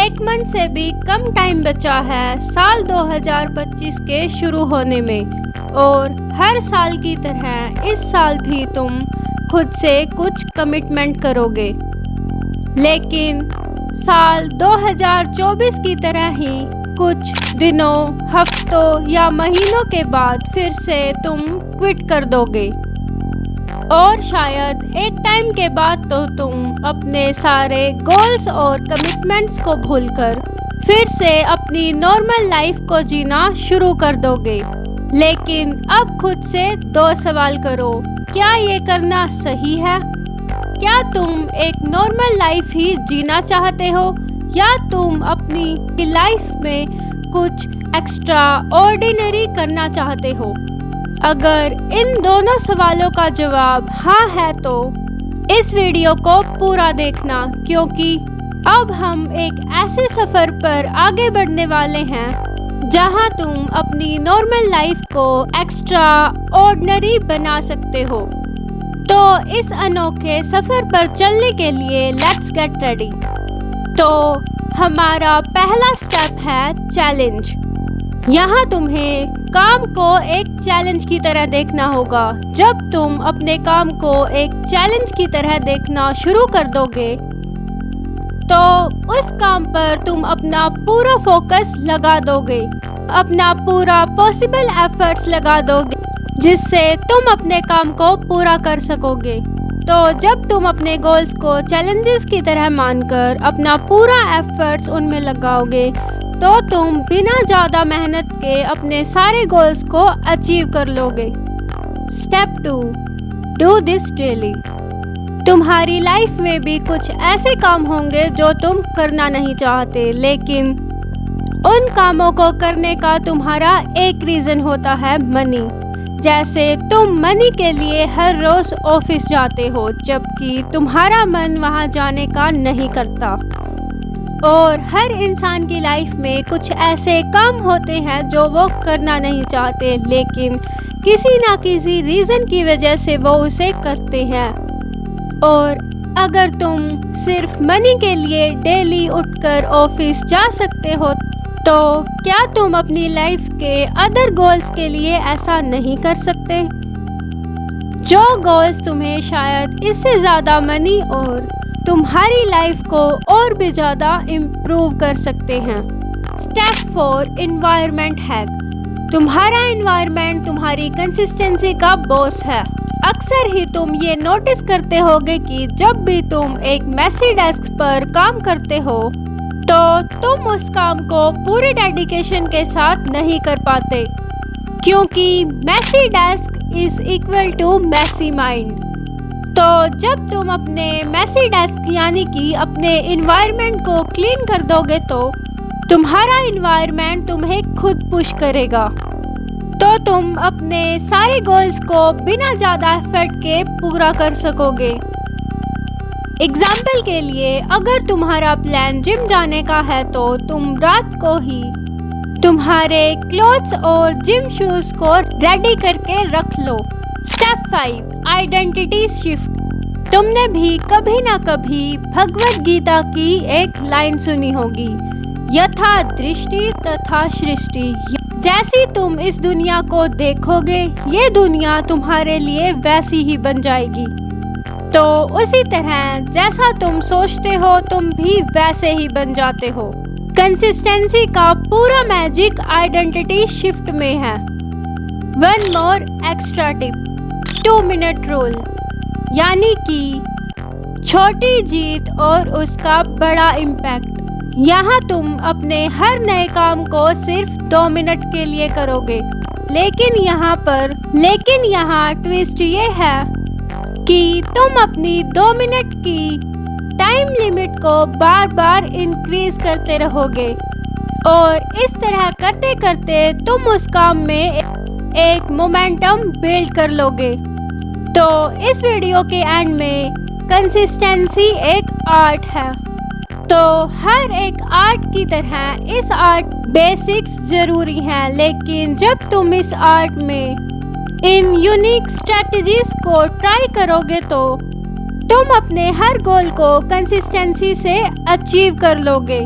1 month से भी कम time बचा है साल 2025 के शुरू होने में और हर साल की तरह इस साल भी तुम खुद से कुछ कमिटमेंट करोगे। लेकिन साल 2024 की तरह ही कुछ दिनों, हफ्तों या महीनों के बाद फिर से तुम क्विट कर दोगे और शायद एक टाइम के बाद तो तुम अपने सारे गोल्स और कमिटमेंट्स को भूलकर फिर से अपनी नॉर्मल लाइफ को जीना शुरू कर दोगे। लेकिन अब खुद से 2 सवाल करो, क्या ये करना सही है? क्या तुम एक नॉर्मल लाइफ ही जीना चाहते हो या तुम अपनी लाइफ में कुछ एक्स्ट्रा ऑर्डिनरी करना चाहते हो? अगर इन दोनों सवालों का जवाब हाँ है तो इस वीडियो को पूरा देखना, क्योंकि अब हम एक ऐसे सफ़र पर आगे बढ़ने वाले हैं जहां तुम अपनी नॉर्मल लाइफ को एक्स्ट्रा ऑर्डिनरी बना सकते हो। तो इस अनोखे सफ़र पर चलने के लिए लेट्स गेट रेडी। तो हमारा पहला स्टेप है चैलेंज। यहाँ तुम्हें काम को एक चैलेंज की तरह देखना होगा। जब तुम अपने काम को एक चैलेंज की तरह देखना शुरू कर दोगे तो उस काम पर तुम अपना पूरा फोकस लगा दोगे, अपना पूरा पॉसिबल एफर्ट्स लगा दोगे जिससे तुम अपने काम को पूरा कर सकोगे। तो जब तुम अपने गोल्स को चैलेंजेस की तरह मानकर अपना पूरा एफर्ट्स उनमें लगाओगे तो तुम बिना ज़्यादा मेहनत के अपने सारे गोल्स को अचीव कर लोगे। Step 2, do this daily. तुम्हारी लाइफ में भी कुछ ऐसे काम होंगे जो तुम करना नहीं चाहते, लेकिन उन कामों को करने का तुम्हारा एक रीज़न होता है मनी। जैसे तुम मनी के लिए हर रोज़ ऑफिस जाते हो जबकि तुम्हारा मन वहाँ जाने का नहीं करता। और हर इंसान की लाइफ में कुछ ऐसे काम होते हैं जो वो करना नहीं चाहते, लेकिन किसी ना किसी रीज़न की वजह से वो उसे करते हैं। और अगर तुम सिर्फ मनी के लिए डेली उठकर ऑफिस जा सकते हो तो क्या तुम अपनी लाइफ के अदर गोल्स के लिए ऐसा नहीं कर सकते? जो गोल्स तुम्हें शायद इससे ज़्यादा मनी और तुम्हारी लाइफ को और भी ज़्यादा इम्प्रूव कर सकते हैं। Step 4, environment hack. तुम्हारा एनवायरनमेंट तुम्हारी कंसिस्टेंसी का बॉस है। अक्सर ही तुम ये नोटिस करते होगे कि जब भी तुम एक मेसी डेस्क पर काम करते हो तो तुम उस काम को पूरे डेडिकेशन के साथ नहीं कर पाते, क्योंकि messy desk is equal to messy mind. तो जब तुम अपने मेसी डेस्क यानी कि अपने इन्वायरमेंट को क्लीन कर दोगे तो तुम्हारा इन्वायरमेंट तुम्हें खुद पुश करेगा। तो तुम अपने सारे गोल्स को बिना ज़्यादा एफर्ट के पूरा कर सकोगे। एग्जाम्पल के लिए, अगर तुम्हारा प्लान जिम जाने का है तो तुम रात को ही तुम्हारे क्लोथ्स और जिम शूज़ को रेडी करके रख लो। Step 5, identity shift. तुमने भी कभी ना कभी भगवद गीता की एक लाइन सुनी होगी, यथा दृष्टि तथा सृष्टि। जैसी तुम इस दुनिया को देखोगे ये दुनिया तुम्हारे लिए वैसी ही बन जाएगी। तो उसी तरह जैसा तुम सोचते हो तुम भी वैसे ही बन जाते हो। कंसिस्टेंसी का पूरा मैजिक आइडेंटिटी शिफ्ट में है। One more extra tip, 2 minute rule, यानी कि छोटी जीत और उसका बड़ा इम्पैक्ट। यहाँ तुम अपने हर नए काम को सिर्फ 2 मिनट के लिए करोगे, लेकिन यहाँ ट्विस्ट ये है कि तुम अपनी 2 मिनट की टाइम लिमिट को बार बार इंक्रीज करते रहोगे और इस तरह करते करते तुम उस काम में एक मोमेंटम बिल्ड कर लोगे। तो इस वीडियो के एंड में कंसिस्टेंसी एक आर्ट है। तो हर एक आर्ट की तरह इस आर्ट बेसिक्स ज़रूरी हैं, लेकिन जब तुम इस आर्ट में इन यूनिक स्ट्रेटजीज को ट्राई करोगे तो तुम अपने हर गोल को कंसिस्टेंसी से अचीव कर लोगे।